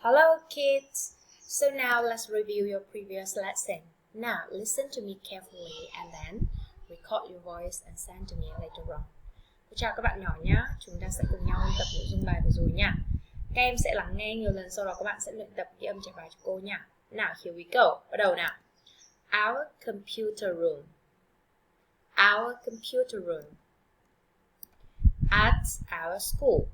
Hello kids! So now let's review your previous lesson. Now listen to me carefully and then record your voice and send to me later on. Chào các bạn nhỏ nhé, chúng ta sẽ cùng nhau ôn tập nội dung bài vừa rồi nha. Các em sẽ lắng nghe nhiều lần, sau đó các bạn sẽ luyện tập ghi âm trả bài cho cô nha. Nào, here we go. Bắt đầu nào. Our computer room. Our computer room. At our school.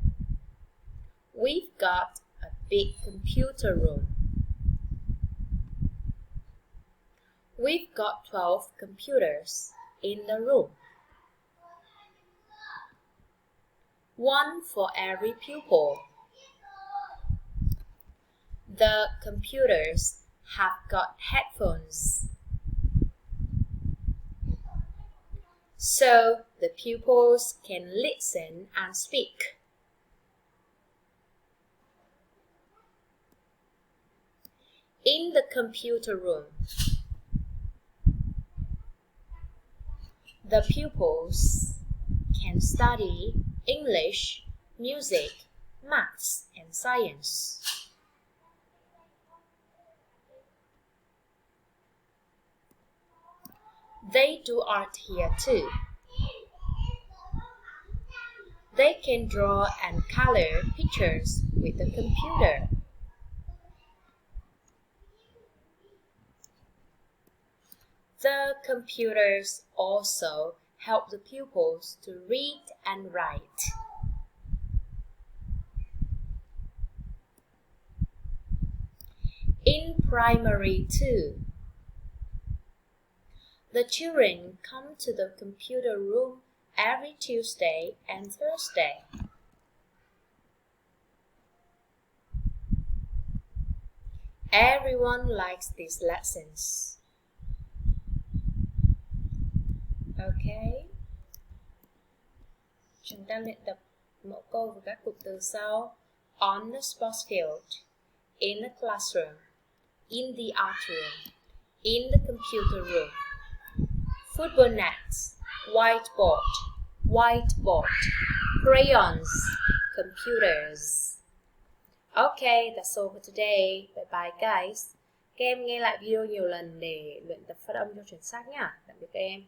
We've got a big computer room. We've got 12 computers in the room. One for every pupil. The computers have got headphones, so the pupils can listen and speak. In the computer room, the pupils can study English, music, maths, and science. They do art here too. They can draw and color pictures with the computer. The computers also help the pupils to read and write. In primary 2, the children come to the computer room every Tuesday and Thursday. Everyone likes these lessons. Okay. Chúng ta luyện tập mẫu câu với các cụm từ sau. On the sports field, in the classroom, in the art room, in the computer room. Football nets, whiteboard, crayons, computers. Okay, that's all for today. Bye bye guys. Các em nghe lại video nhiều lần để luyện tập phát âm cho chuẩn xác nhé. Tạm biệt các em.